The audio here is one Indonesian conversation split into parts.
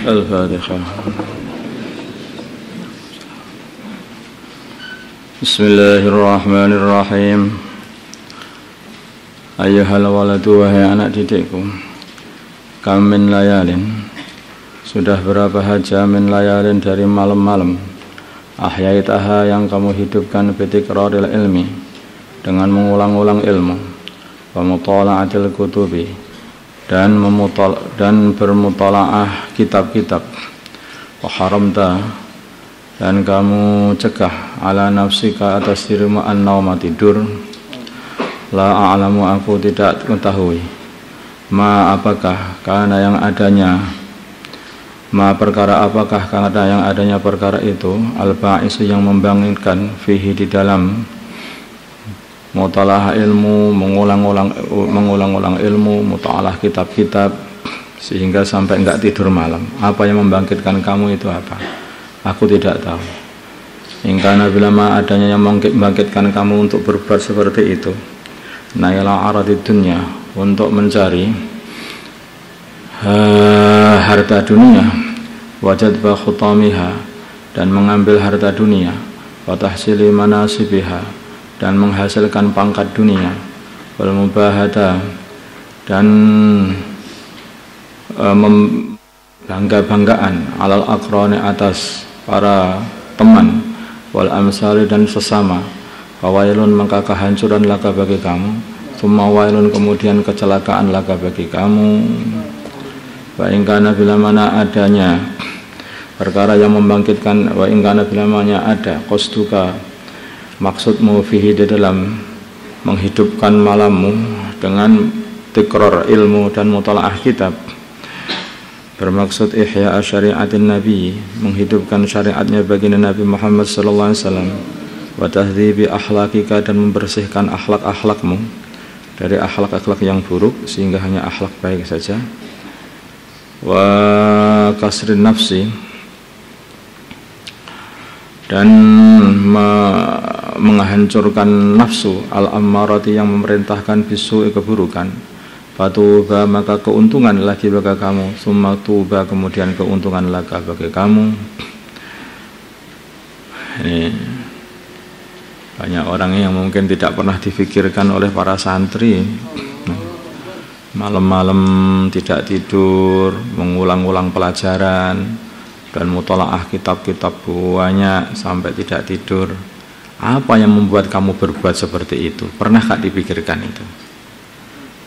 Al-Fatihah. Bismillahirrahmanirrahim. Ayyuhal waladu, wahai anak didikku, kam min layalin, sudah berapa haja min layalin dari malam-malam, ahyaitaha yang kamu hidupkan bitikraril ilmi, dengan mengulang-ulang ilmu, wa mutala'atil kutubi, dan bermutalaah kitab-kitab, wa haramta, dan kamu cegah ala nafsika atas dirimu an-nauma tidur, la a'lamu aku tidak mengetahui, ma apakah karena yang adanya, ma perkara apakah karena yang adanya perkara itu, al-ba'isu yang membangkitkan fihi di dalam mutalaah ilmu, mengulang-ulang ilmu, mutalaah kitab-kitab, sehingga sampai enggak tidur malam. Apa yang membangkitkan kamu itu apa? Aku tidak tahu. Ingkana bilama adanya yang membangkitkan kamu untuk berbuat seperti itu, naila aradid dunya, untuk mencari harta dunia, wajadba khutamiha, dan mengambil harta dunia, wa tahsili manasibiha, dan menghasilkan pangkat dunia, wal mubahata, dan bangga-banggaan, alal aqrani, atas para teman, wal amsali, dan sesama, fawailun, maka kehancuran laka bagi kamu, thumma wailun, kemudian kecelakaan laka bagi kamu. Wa ingkana bila mana adanya perkara yang membangkitkan, wa ingkana bila mana ada qasduka, maksudmu fihi di dalam menghidupkan malammu dengan tikrar ilmu dan mutalaah kitab, bermaksud ihya syariatin nabi, menghidupkan syariatnya baginda Nabi Muhammad sallallahu alaihi wasallam, wa tahdhibi akhlaqika, dan membersihkan akhlak-akhlakmu dari akhlak-akhlak yang buruk sehingga hanya akhlak baik saja, wa kasrin nafsi, dan menghancurkan nafsu al-ammarati, yang memerintahkan bisu, keburukan, fatuba, maka keuntungan lagi bagi kamu, summa tuba, kemudian keuntungan lagi bagi kamu. Ini banyak orang yang mungkin tidak pernah difikirkan oleh para santri. Malam-malam tidak tidur, mengulang-ulang pelajaran dan mutalaah kitab-kitab banyak sampai tidak tidur. Apa yang membuat kamu berbuat seperti itu? Pernahkah dipikirkan itu?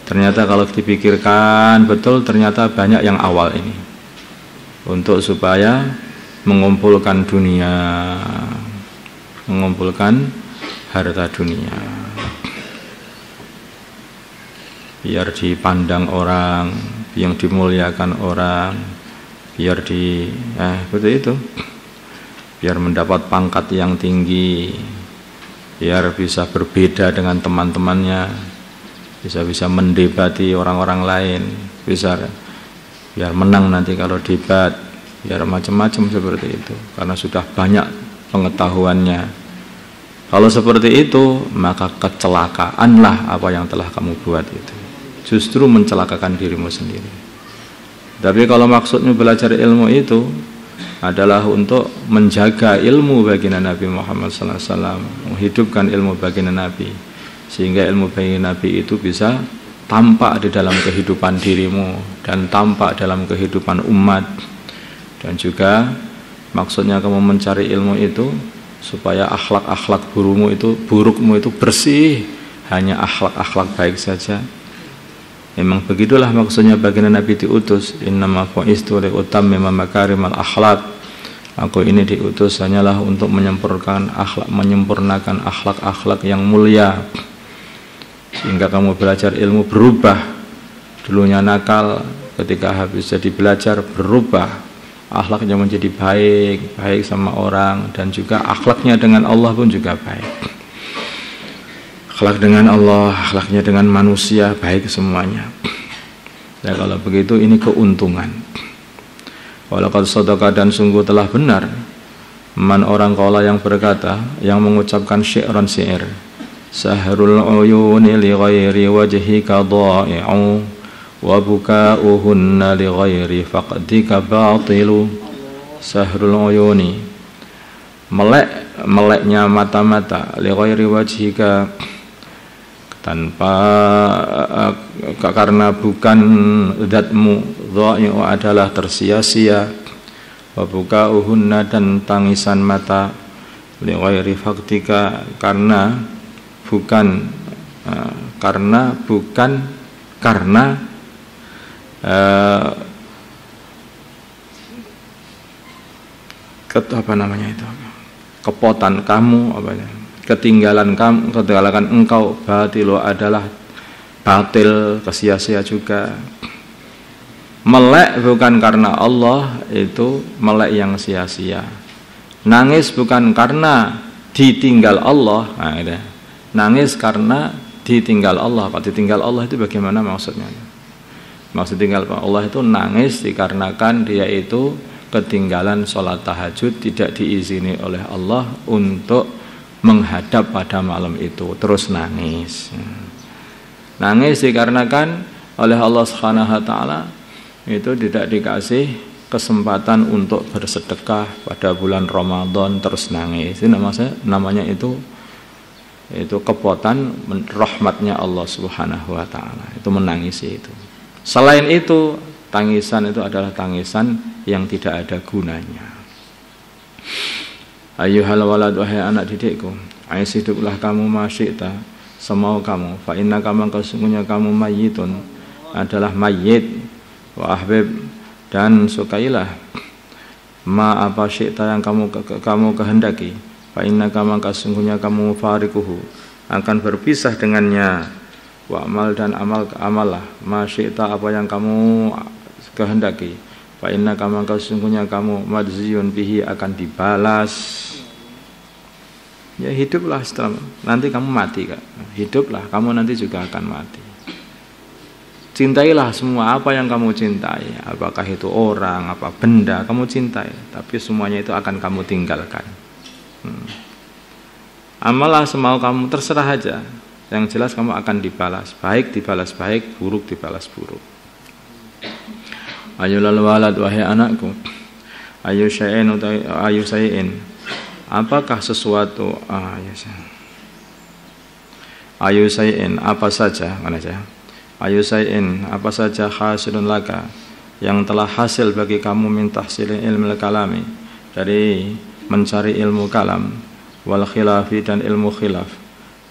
Ternyata kalau dipikirkan betul, ternyata banyak yang awal ini untuk supaya mengumpulkan dunia, mengumpulkan harta dunia, biar dipandang orang, yang dimuliakan orang, biar betul itu, biar mendapat pangkat yang tinggi, biar bisa berbeda dengan teman-temannya, bisa mendebati orang-orang lain, biar menang nanti kalau debat, biar macam-macam seperti itu, karena sudah banyak pengetahuannya. Kalau seperti itu, maka kecelakaanlah apa yang telah kamu buat itu, justru mencelakakan dirimu sendiri. Tapi kalau maksudnya belajar ilmu itu adalah untuk menjaga ilmu baginda Nabi Muhammad SAW, menghidupkan ilmu baginda Nabi, sehingga ilmu baginda Nabi itu bisa tampak di dalam kehidupan dirimu dan tampak dalam kehidupan umat. Dan juga maksudnya kamu mencari ilmu itu supaya akhlak-akhlak burukmu itu bersih, hanya akhlak-akhlak baik saja. Memang begitulah maksudnya baginda Nabi diutus, innama bu'istu liutammima makarimal akhlak, aku ini diutus hanyalah untuk menyempurnakan akhlak yang mulia, sehingga kamu belajar ilmu berubah. Dulunya nakal, ketika habis jadi belajar berubah, akhlaknya menjadi baik sama orang, dan juga akhlaknya dengan Allah pun juga baik. Akhlak dengan Allah, akhlaknya dengan manusia baik semuanya. Ya, kalau begitu ini keuntungan. Walaqad sadaqa, dan sungguh telah benar, man orang qala yang berkata, yang mengucapkan syi'ran syair, sahrul uyuni li ghairi wajhika dha'i'u wa buka'uhunna li ghairi faqdika batilu sahrul uyuni. Meleknya mata-mata li ghairi wajhika, tanpa karena bukan zatmu, dhai'u adalah tersia-sia, wa buka'uhunna dan tangisan mata li ghairi faqdika karena bukan kepotan kamu, ketinggalan engkau, batilu adalah batil, kesia-sia juga. Melek bukan karena Allah, itu melek yang sia-sia. Nangis bukan karena ditinggal Allah, nangis karena ditinggal Allah. Kalau ditinggal Allah itu bagaimana maksudnya? Maksud tinggal Allah itu nangis dikarenakan dia itu ketinggalan sholat tahajud, tidak diizini oleh Allah untuk menghadap pada malam itu, terus nangis. Nangis dikarenakan oleh Allah Subhanahu wa taala itu tidak dikasih kesempatan untuk bersedekah pada bulan Ramadan, terus nangis. Itu namanya itu kepotan rahmatnya Allah Subhanahu wa taala. Itu menangisi itu. Selain itu, tangisan itu adalah tangisan yang tidak ada gunanya. Ayyuhal walad, wahai anak didikku, ais hiduplah kamu masyita, semau kamu, fa inna kama sesungguhnya kamu mayyitun, adalah mayyit, wa ahbib dan sukailah ma apa syi'ta yang kamu kehendaki, fa inna kama sesungguhnya kamu farikuhu, akan berpisah dengannya, wa amal dan amalah ma syi'ta apa yang kamu kehendaki, fa inna kama sesungguhnya kamu madziyun bihi akan dibalas. Ya hiduplah setelah nanti kamu mati, Kak. Hiduplah kamu nanti juga akan mati. Cintailah semua apa yang kamu cintai, apakah itu orang, apa benda kamu cintai, tapi semuanya itu akan kamu tinggalkan. Amalah semau kamu, terserah aja. Yang jelas kamu akan dibalas, baik dibalas baik, buruk dibalas buruk. Ayyul walad, wahai anakku, ayu syai'in, apakah sesuatu, ayu syai'in, apa saja, mana saja. Ayu syai'in, apa saja hasilun laka, yang telah hasil bagi kamu min tahsilil ilmu kalami, dari mencari ilmu kalam, wal khilafi dan ilmu khilaf,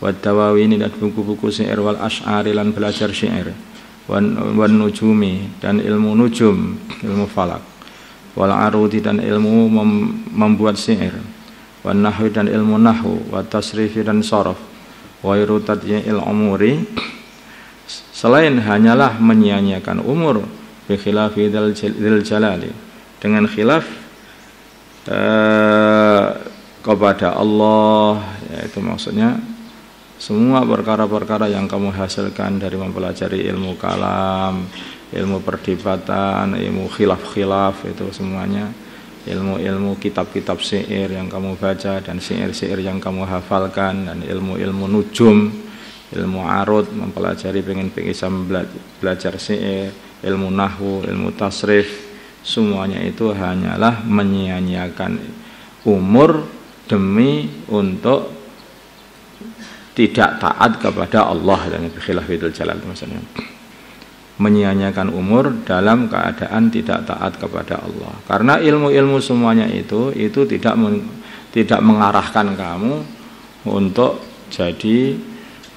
wad dawawini dan buku-buku syair, wal ash'ari dan belajar syair, wan nujumi dan ilmu nujum, ilmu falak, wal arudi dan ilmu membuat syair, wan nahwi dan ilmu nahwu, wat tasrifi dan sorof, wa irutadiyil umuri, selain hanyalah menyia-nyiakan umur, bi khilafi dzil jalali, dengan khilaf kepada Allah, yaitu maksudnya semua perkara-perkara yang kamu hasilkan dari mempelajari ilmu kalam, ilmu perdebatan, ilmu khilaf-khilaf, itu semuanya ilmu-ilmu kitab-kitab syair yang kamu baca dan syair-syair yang kamu hafalkan, dan ilmu-ilmu nujum, ilmu arud, mempelajari pengen bisa belajar syair, ilmu nahwu, ilmu tasrif, semuanya itu hanyalah menyia-nyiakan umur demi untuk tidak taat kepada Allah, dan khilafidul jalal maksudnya menyia-nyiakan umur dalam keadaan tidak taat kepada Allah. Karena ilmu-ilmu semuanya itu tidak mengarahkan kamu untuk jadi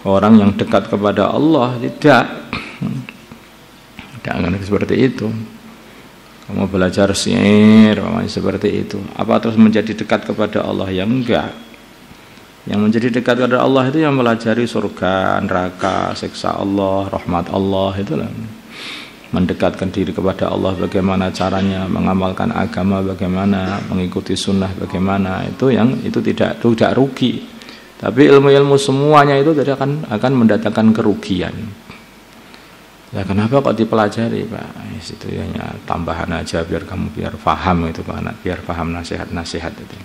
orang yang dekat kepada Allah, tidak akan seperti itu. Kamu belajar syair seperti itu, apa terus menjadi dekat kepada Allah? Ya enggak. Yang menjadi dekat kepada Allah itu yang melajari surga, neraka, siksa Allah, rahmat Allah, itulah mendekatkan diri kepada Allah. Bagaimana caranya mengamalkan agama, bagaimana mengikuti sunnah, bagaimana itu tidak rugi. Tapi ilmu-ilmu semuanya itu tidak akan mendatangkan kerugian. Ya kenapa kok dipelajari, Pak? Itu hanya tambahan aja biar paham itu, Pak, biar paham nasihat-nasihat itu.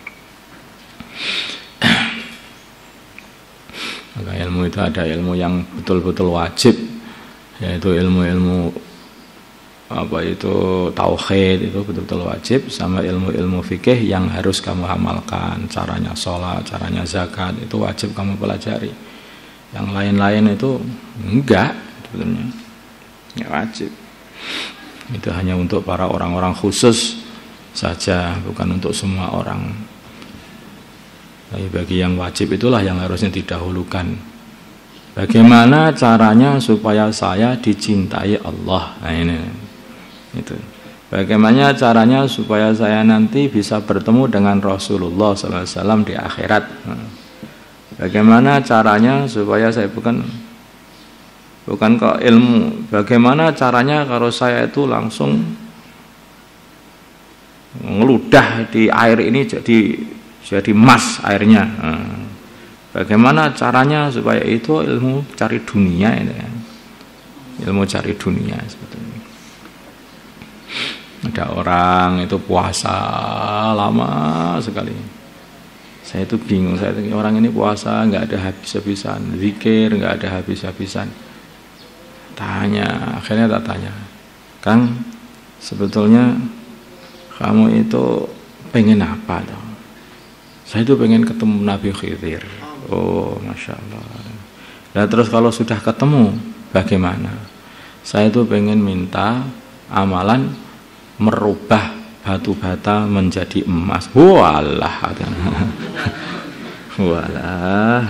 Maka ilmu itu ada ilmu yang betul-betul wajib, yaitu ilmu-ilmu apa itu tauhid itu betul-betul wajib, sama ilmu-ilmu fikih yang harus kamu amalkan, caranya sholat, caranya zakat itu wajib kamu pelajari. Yang lain-lain itu enggak sebetulnya, enggak wajib. Itu hanya untuk para orang-orang khusus saja, bukan untuk semua orang. Tapi bagi yang wajib itulah yang harusnya didahulukan. Bagaimana caranya supaya saya dicintai Allah? Nah ini, itu. Bagaimana caranya supaya saya nanti bisa bertemu dengan Rasulullah SAW di akhirat? Bagaimana caranya supaya saya bukan kok ilmu? Bagaimana caranya kalau saya itu langsung ngeludah di air ini jadi emas airnya? Bagaimana caranya supaya itu ilmu cari dunia ini, ilmu cari dunia sebetulnya. Ada orang itu puasa lama sekali. Saya itu bingung, orang ini puasa nggak ada habis-habisan, zikir nggak ada habis-habisan. Akhirnya tak tanya, Kang, sebetulnya kamu itu pengen apa toh? Saya itu pengen ketemu Nabi Khidir. Oh, Masya Allah. Nah terus kalau sudah ketemu bagaimana? Saya itu pengen minta amalan merubah batu bata menjadi emas. Walah. Walah.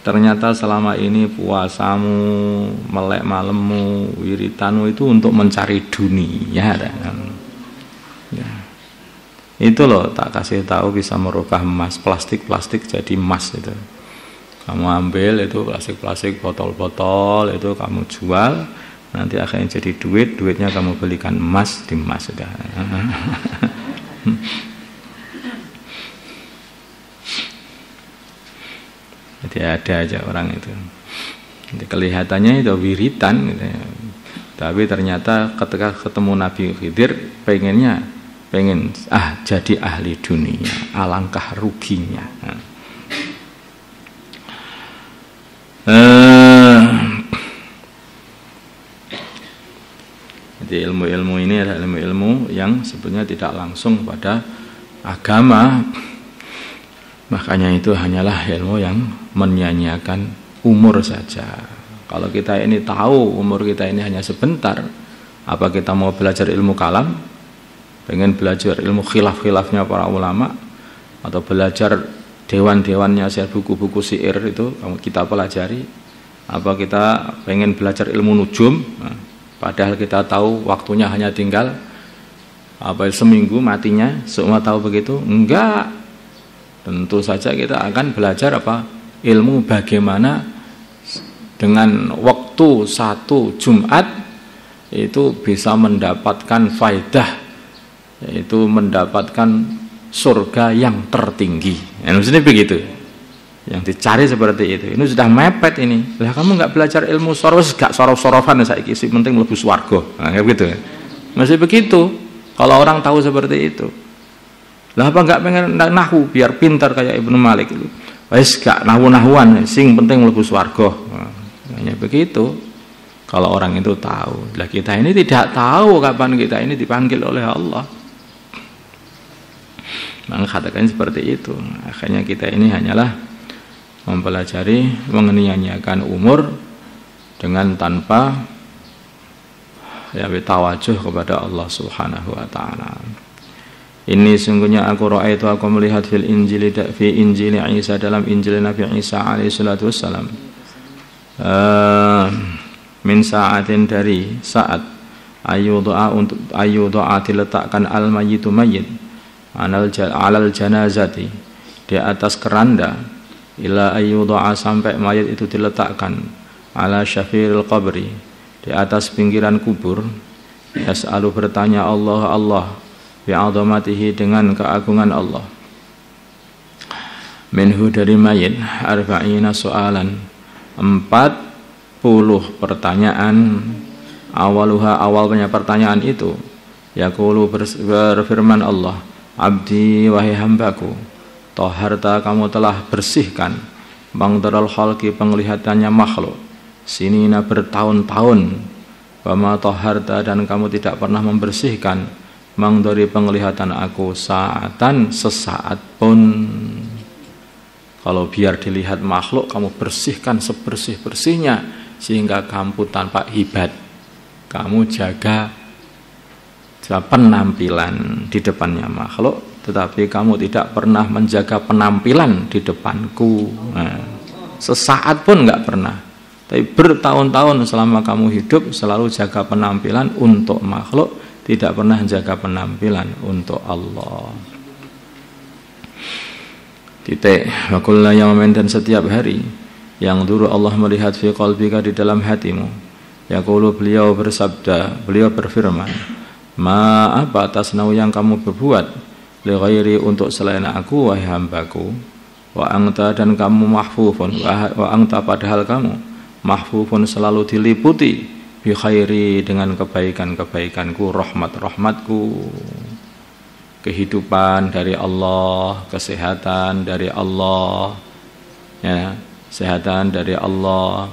Ternyata selama ini puasamu, melek malammu, wiritanmu itu untuk mencari dunia. Ya. Itu loh tak kasih tahu bisa merubah emas, plastik jadi emas itu. Kamu ambil itu plastik botol-botol itu kamu jual, nanti akhirnya jadi duitnya kamu belikan emas di emas sudah. Jadi ada aja orang itu. Jadi kelihatannya itu wiritan gitu ya. Tapi ternyata ketika ketemu Nabi Khidir pengen jadi ahli dunia, alangkah ruginya. Jadi ilmu-ilmu ini adalah ilmu-ilmu yang sebetulnya tidak langsung pada agama. Makanya itu hanyalah ilmu yang menyanyiakan umur saja. Kalau kita ini tahu umur kita ini hanya sebentar, apa kita mau belajar ilmu kalam? Pengen belajar ilmu khilaf-khilafnya para ulama, atau belajar dewan-dewannya buku-buku syair itu kita pelajari, apa kita pengen belajar ilmu nujum, padahal kita tahu waktunya hanya tinggal seminggu matinya, semua tahu begitu? Enggak. Tentu saja kita akan belajar ilmu bagaimana dengan waktu satu Jumat itu bisa mendapatkan faedah, yaitu mendapatkan surga yang tertinggi. Maksudnya begitu. Yang dicari seperti itu. Ini sudah mepet ini. Lah kamu nggak belajar ilmu sorof, gak sorof-sorofan saiki sih penting mlebu swarga. Nah, kayak begitu. Masih begitu. Kalau orang tahu seperti itu. Lah apa nggak pengen nahwu biar pintar kayak Ibnu Malik itu. Wis gak nahwu-nahwuan, sing penting mlebu swarga. Nah, hanya begitu. Kalau orang itu tahu. Lah kita ini tidak tahu kapan kita ini dipanggil oleh Allah. Mengatakan seperti itu. Akhirnya kita ini hanyalah mempelajari, menyanyiakan umur dengan tanpa tawajuh kepada Allah Subhanahu wa taala. Ini sungguhnya aku melihat fi Injil Isa, dalam Injil Nabi Isa alaihi salatu wassalam. Min sa'atin, dari saat ayyudu'a diletakkan al-mayyitu mayyit alal janazati, di atas keranda, ila ayyudu'a sampai mayat itu diletakkan ala syafiril qabri, di atas pinggiran kubur. Yas'alu, bertanya Allah bi'azamatihi, dengan keagungan Allah. Minhu, dari mayit, arba'ina soalan, 40 pertanyaan. Awaluha, awalnya pertanyaan itu, yaqulu, berfirman Allah, abdi, wahai hambaku, toharta, kamu telah bersihkan, bangdaral khalqi, penglihatannya makhluk, sinina, bertahun-tahun, wa ma taharta, dan kamu tidak pernah membersihkan mang dari penglihatan aku saatan sesaat pun. Kalau biar dilihat makhluk kamu bersihkan sebersih-bersihnya sehingga kamu tanpa hibat, kamu jaga penampilan di depannya makhluk, tetapi kamu tidak pernah menjaga penampilan di depanku. Nah, sesaat pun enggak pernah. Tapi bertahun-tahun selama kamu hidup selalu jaga penampilan untuk makhluk, tidak pernah jaga penampilan untuk Allah. Titik. Wa kullu yawmin, dan setiap hari yang dulu Allah melihat fi qalbika, di dalam hatimu. Yaqulu, beliau bersabda, beliau berfirman, ma apa tasnau yang kamu berbuat, li ghairi untuk selain aku wahai hambaku, wa anta, dan kamu mahfufun, wa anta, padahal kamu mahfufun selalu diliputi bi khairi, dengan kebaikan-kebaikanku, rahmat-rahmatku, kehidupan dari Allah, kesehatan dari Allah, ya, kesehatan dari Allah,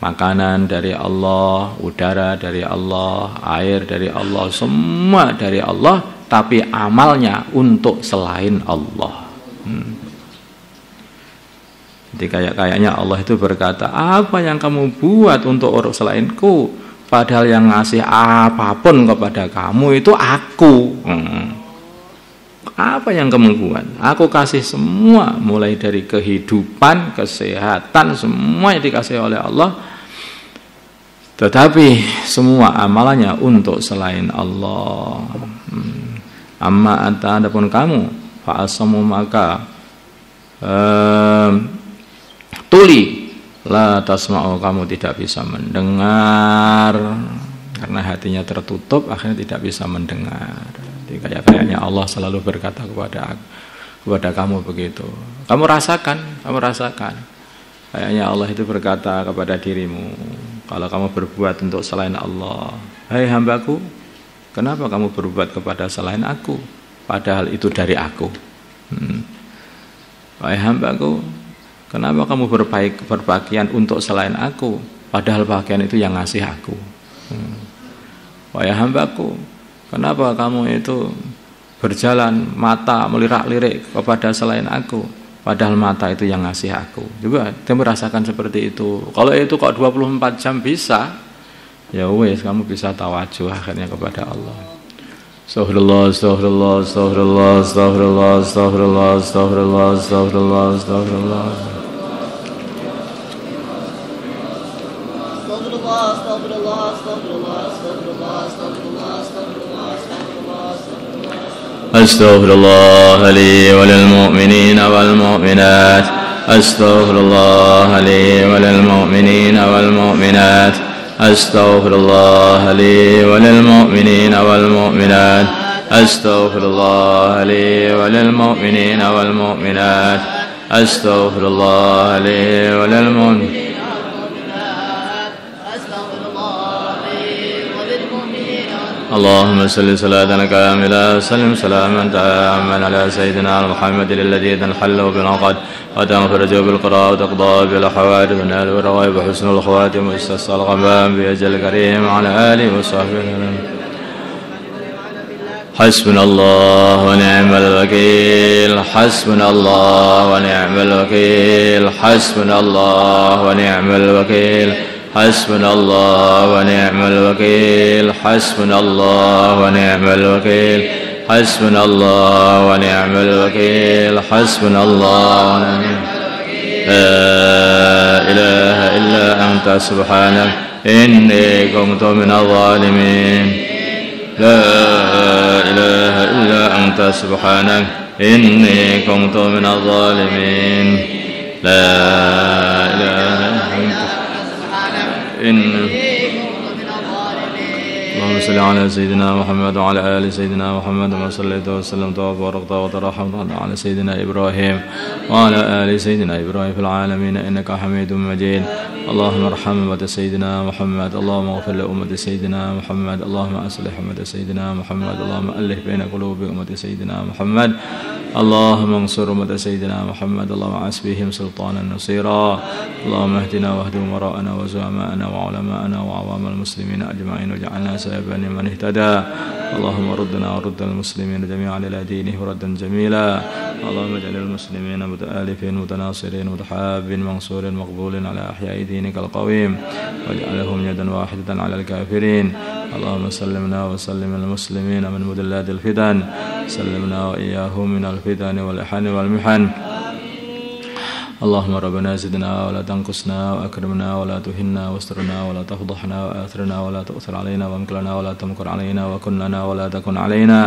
makanan dari Allah, udara dari Allah, air dari Allah, semua dari Allah, tapi amalnya untuk selain Allah. Jadi kayaknya Allah itu berkata, apa yang kamu buat untuk orang selainku, padahal yang ngasih apapun kepada kamu itu aku. Apa yang kamu buat? Aku kasih semua, mulai dari kehidupan, kesehatan, semua yang dikasih oleh Allah. Tetapi semua amalannya untuk selain Allah. Amma anta, adapun kamu, fa'asamu, maka tuli, la tasma'u, kamu tidak bisa mendengar, karena hatinya tertutup, akhirnya tidak bisa mendengar. Jadi kayaknya Allah selalu berkata kepada kamu begitu. Kamu rasakan. Kayaknya Allah itu berkata kepada dirimu, kalau kamu berbuat untuk selain Allah, hai hambaku, kenapa kamu berbuat kepada selain aku, padahal itu dari aku. Hai hambaku, kenapa kamu berpakaian untuk selain aku, padahal pakaian itu yang ngasih aku. Wahai hambaku, kenapa kamu itu berjalan mata melirak-lirik kepada selain aku, padahal mata itu yang ngasih aku. Coba kamu rasakan seperti itu. Kalau itu kok 24 jam bisa, ya wes, kamu bisa tawajuh akhirnya kepada Allah. Astaghfirullah, astaghfirullah, astaghfirullah, astaghfirullah, astaghfirullah, astaghfirullah, astaghfirullah, astaghfirullah. Astaghfirullah li wa lil mu'minina wal mu'minat. Astaghfirullah li wa lil mu'minina wal mu'minat. Astaghfirullah li wa lil mu'minina wal mu'minat. Astaghfirullah li wa lil mu'minina wal mu'minat. Astaghfirullah li wa lil mu'minina. اللهم صل صلاة كاملة وسلم سلاما تاما على سيدنا محمد الذي تنحل بالعقد وتنفرج بالقراء وتقضى بالحوادث والنال والرغائب وحسن الخواتم واستسقى الغمام بأجل الكريم على آله وصحبه. حسبنا الله ونعم الوكيل، حسبنا الله ونعم الوكيل، حسبنا الله ونعم الوكيل، حسبنا الله ونعم الوكيل، حسبنا الله ونعم الوكيل، حسبنا الله ونعم الوكيل، حسبنا الله ونعم الوكيل. لا إله إلا أنت سبحانك إني كنت من الظالمين. لا إله إلا أنت سبحانك إني كنت من الظالمين. لا إله إلا أنت اللهم صل على سيدنا محمد وعلى آل سيدنا محمد كما صليت وسلمت وباركت وترحمت على سيدنا إبراهيم وعلى آل سيدنا إبراهيم في العالمين إنك حميد مجيد. اللهم ارحم أمة سيدنا محمد، اللهم اغفر لأمة سيدنا محمد، اللهم أصلح أمة سيدنا محمد، اللهم ألف بين قلوب أمة سيدنا محمد، اللهم انصر أمة سيدنا محمد، اللهم عس بهم سلطانا نصيرا، اللهم اهدنا واهد أمراءنا وزعماءنا وعلماءنا وعوام المسلمين أجمعين واجعلنا سببا لمن اهتدى. اللهم ردنا ورد المسلمين جميعا إلى دينه ردا جميلا. اللهم اجعل المسلمين متآلفين متناصرين متحابين منصور مقبول على أحياء دينك القويم، واجعلهم يدا واحدة على الكافرين. اللهم سلمنا وسلم المسلمين من مدلات الفتن، سلمنا وإياهم من الفتن والإحن والمحن. اللهم ربنا زدنا ولا تنقصنا وأكرمنا ولا تهنا واسترنا ولا تفضحنا وآثرنا ولا تؤثر علينا وامكرنا ولا تمكر علينا وكن لنا ولا تكن علينا.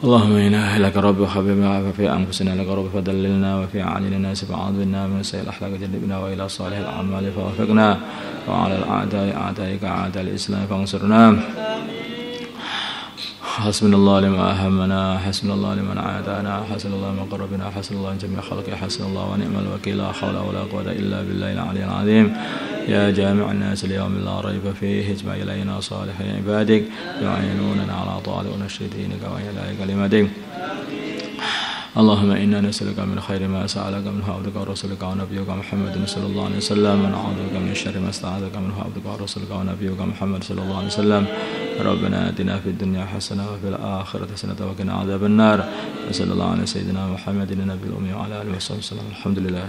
اللهم إنا لك رب وحبيبنا في أنفسنا لك رب فدللنا وفي أعين الناس فأعوذ بنا من سيء الأخلاق جنبنا وإلى صالح الأعمال فوفقنا، وعلى الأعداء أعدائك أعداء الإسلام فانصرنا. حسبنا الله لما أهمنا، حسبنا الله لمن عادانا، حسبنا الله من قربنا، حسبنا الله جميع خلقه، حسبنا الله ونعم الوكيل، لا حول ولا قوة إلا بالله العلي العظيم. يا جامع الناس اليوم لا ريب فيه، اجمع إلينا صالح عبادك يعينوننا على طاعة ونشر دينك وإعلاء كلمتك. اللهم إنا نسألك من خير ما سألك منه عبدك ورسولك ونبيك محمد صلى الله عليه وسلم، ونعوذ بك من شر ما استعاذك منه عبدك ورسولك ونبيك محمد صلى الله عليه وسلم. ربنا آتنا في الدنيا حسنة وفي الآخرة حسنة وقنا عذاب النار. وصلى الله على سيدنا محمد النبي الأمي وعلى آله وصحبه وسلم. الحمد لله.